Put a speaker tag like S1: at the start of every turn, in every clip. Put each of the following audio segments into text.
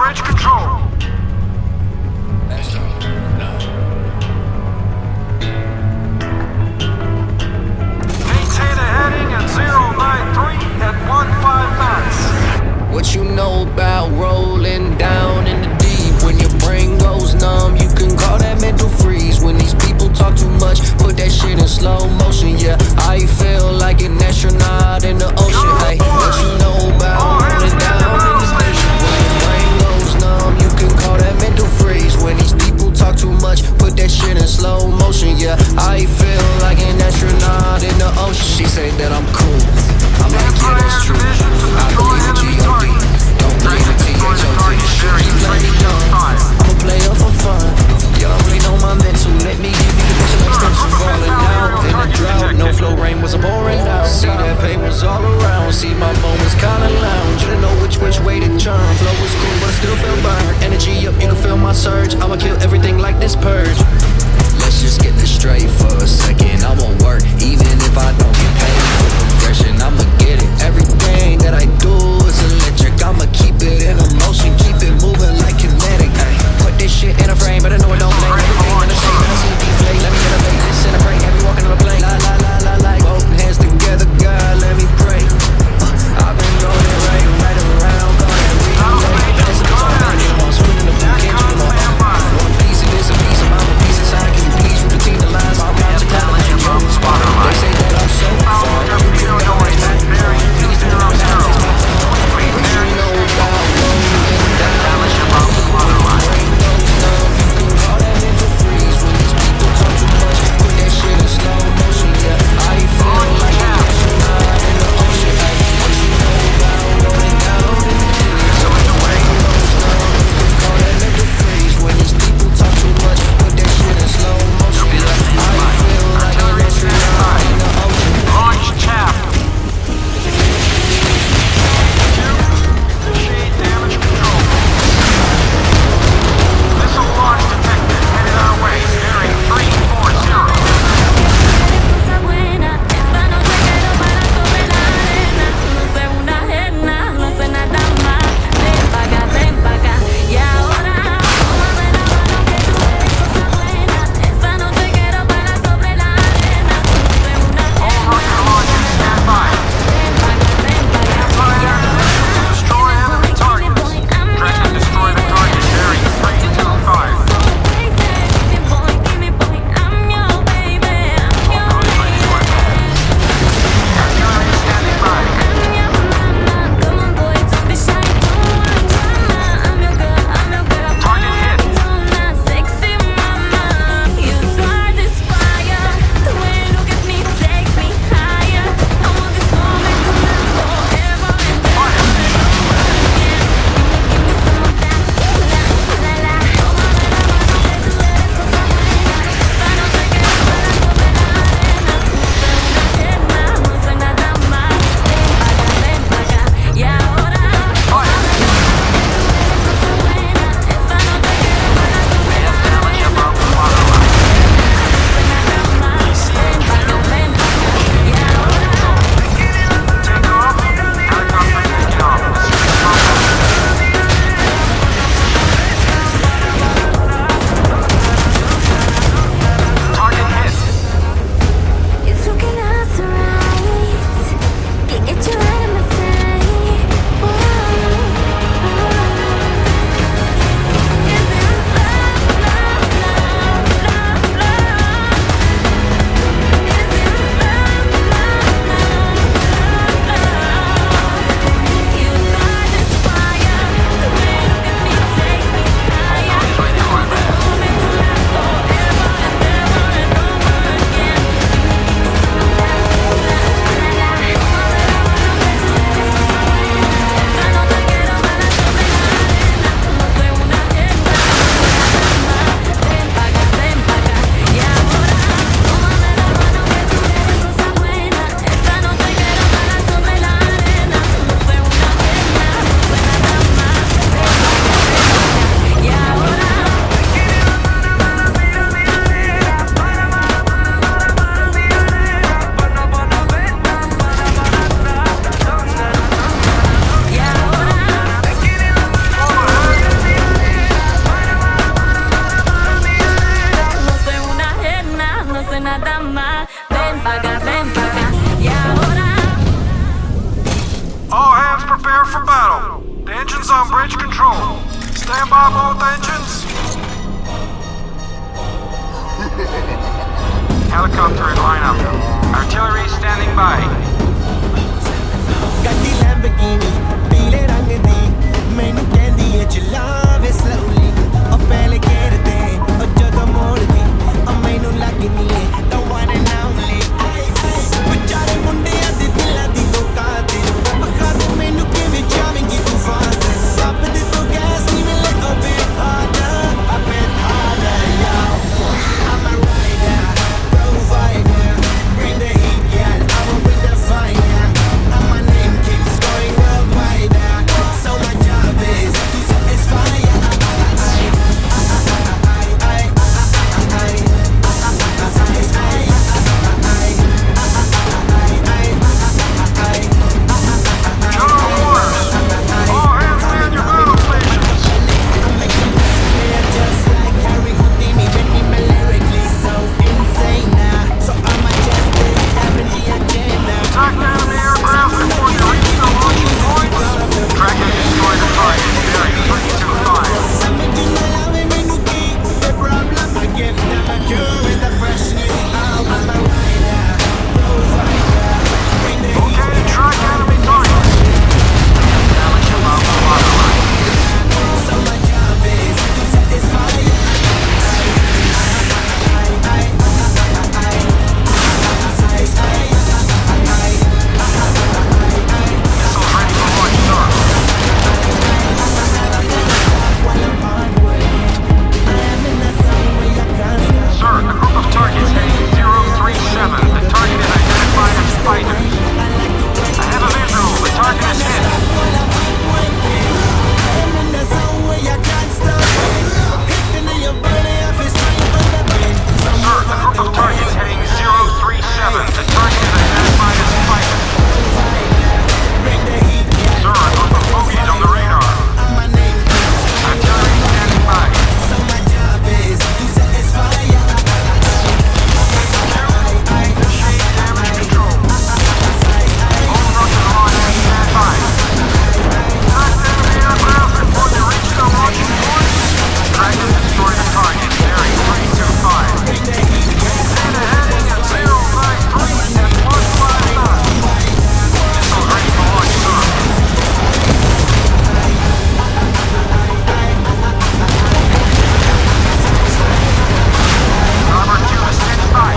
S1: bridge control. Maintain a heading at 093 at 15 knots.
S2: What you know about rolling down in the deep? When your brain goes numb, you can call that mental freeze. When these people talk too much, put that shit in slow motion. Yeah, I feel like an astronaut in the ocean. Hey, what you know about rolling down in the deep? When your brain goes numb, you can call that mental freeze. When these people talk too much, put that shit in slow motion. Yeah, I feel like an astronaut in the ocean. She say that I'm cool. I'm like, yeah, that's true. I believe in G.O.D. Don't believe in T.H.O.T. She keep letting me know I'm a player for fun. Y'all already know my mental. Let me give you the picture like stencil. Falling out in the drought. No flow rain was pouring down. See that pain was all around. See my moments kinda lounge. You didn't know which way to turn. Flow was cool but I still feel burned. Energy up, you can feel my surge. I'ma kill everything like this purge. Let's just get this straight for a second. I won't work even if I don't get paid for progression. I'ma get it. Everything that I do is electric. I'ma keep it in a motion, keep it moving like kinetic. Ay, put this shit in a frame, but I know it don't make everything in the same. I see it deflate. Let me elevate this in a break. Have you walking on a plane? La la la la la. Both hands together, God, let me pray. I've been going right around, going relay. That's the talk. I'm spinning the book, can't you know? One piece of this, a piece of mine, a piece of sign. Can you please repeat the lines? I'm about to call it. They say that I'm so far. You can always back.
S1: control. Stand by both engines. Helicopter in lineup. Artillery standing by.
S3: ਗੱਡੀ Lamborghini ਪੀਲੇ ਰੰਗ ਦੀ ਮੈਨੂੰ ਕਹਿੰਦੀ ਏ ਚਲਾਵੇ slowly ਉਹ ਪਹਿਲੇ ਗੇਰ ਤੇ ਉਹ ਜਦੋਂ ਮੋੜਦੀ ਉਹ ਮੈਨੂੰ ਲੱਗਦੀ ਏ the one and only ਵਿਚਾਰੇ ਮੁੰਡਿਆਂ ਦੇ ਦਿਲਾਂ ਦੀ ਧੋਖਾ ਤੇ ਅੱਖਾਂ ਤੇ ਮੈਨੂੰ ਕਿਵੇਂ ਜਾਵੇਂਗੀ ਤੂੰ ਫਾਸਟ ਰੱਬ ਦੇ ਤੋਂ ਗੈਸ ਨਹੀਂ ਮਿਲੇ a bit harder yeah I'm a rider provider bring the heat girl I will bring the fire and my name keeps going worldwide so my job is to satisfy
S1: General orders. All hands man your battle stations.
S3: just like Harry Houdini making me lyrically so insane now so I'ma just live having the agenda
S1: Attack enemy aircraft before you reach the launching points. Track and destroy the target. Bearing 325.
S3: Something allowing me to keep the problem I give them a cure with a fresh new album I'm a rider, provider bring the heat
S1: Okay, track enemy target. Damage above the waterline.
S3: so my job is to satisfy
S1: Missiles ready for launch, sir.
S3: while I'm hard working I am in the zone where I can't stop
S1: Sir, a group of targets heading 037. The target is identified as fighters. I have a visual. The target is hit.
S3: I'm in the zone where I can't stop hitting in your body I feel straight from the brain
S1: Sir, a group of targets heading 037. The target is identified as fighters.
S3: bring the heat
S1: Sir, a group of bogies on the radar.
S3: and my name
S1: Artillery standing by.
S3: so my job is to satisfy
S1: Initiate damage control. All Russian launchers stand by. Track enemy aircraft before you reach the launching points. Track and destroy the target. Bearing 325. Maintain a heading at 093 and 15 knots. Missiles ready for launch, sir. Robert 2 is standing by.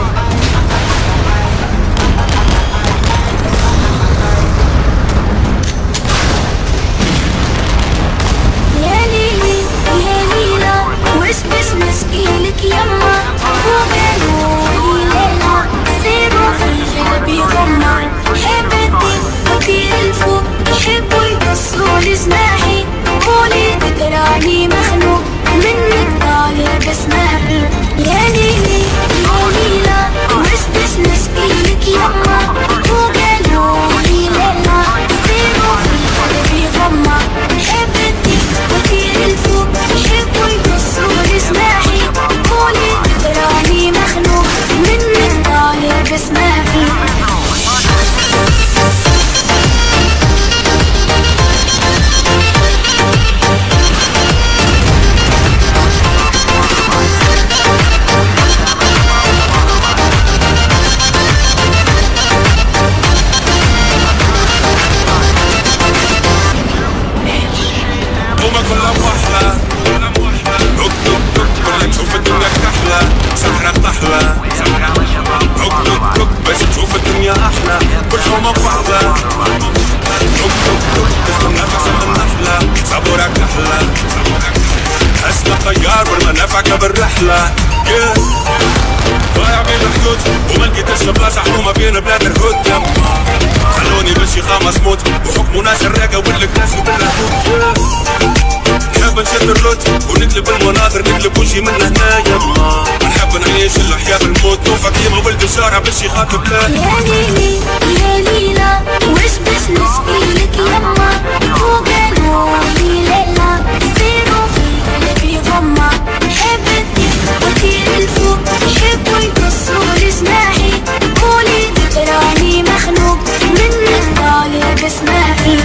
S4: يا ليلي يا ليلى واسبس مسكينك يما وقالوا لي ليلى سيروا في قلبي غمة حبتي وطير الفوق يحبوا يقصوا لي جناحي قولي تقراني مخنوق منك طالع بس مهر يا ليلي يا ليلى واسبس مسكينك يما وقالوا لي ليلى سيروا في قلبي غمة حبتي وطير الفوق يحبوا يقصوا لي جناحي قولي تقراني مخنوق منك طالع بس مهر
S5: هما كلها وحلة هك هك هك كل نشوف الدنيا كحلة سحرة طحلة هك هك هك باش تشوف الدنيا أحلى كلهم فحلة هك هك هك تسلم نفسك النحلة صبورك أحلى حسنا طيار والمنافع بالرحلة ضايع بين الحدود وما لقيتش بلاصة حكومة بين بلاد الهود خلوني بشي خامس موت وحكموا ناس الراقة والكراس وبالهدود نحب نشد الروت ونقلب المناظر نقلب وجهي من هنا يما نحب نعيش الحياة بالموت نوفى كيما ولد الشارع باش يخاطب لا
S4: يا ليلي يا ليلى واسبس مسكينك يما وقالوا لي ليلى سيروا في قلبي غمة حبتي وطير الفوق يحبوا يقصوا لي جناحي قولي تقراني مخنوق منك طالع بس مهر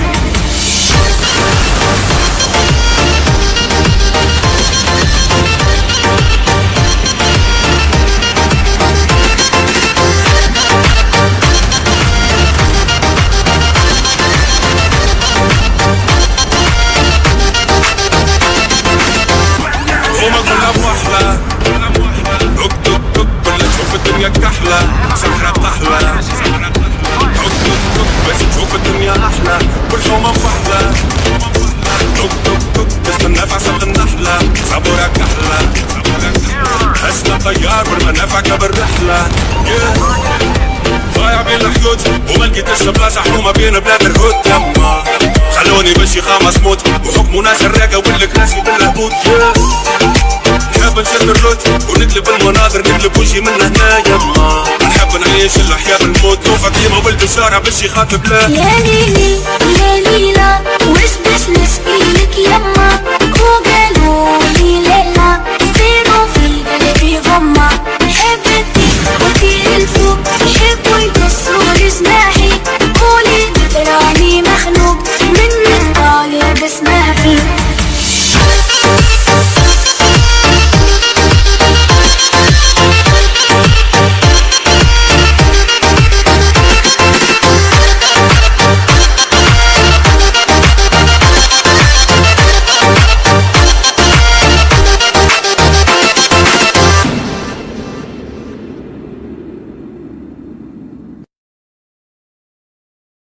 S5: الدنيا بالرحلة ضايع بين الحيوت وما لقيتش بلاصة حومة بين بلاد الهود يما خلوني بشي خامس موت وحكموا ناس الراقة والكراسي بالهبوط نحب نشد الروت ونقلب المناظر نقلب وجهي من هنا يما نحب نعيش الحياة بالموت وفاطمة ولد الشارع بالشي خاطب له
S4: يا ليلي يا ليلى وش بسلي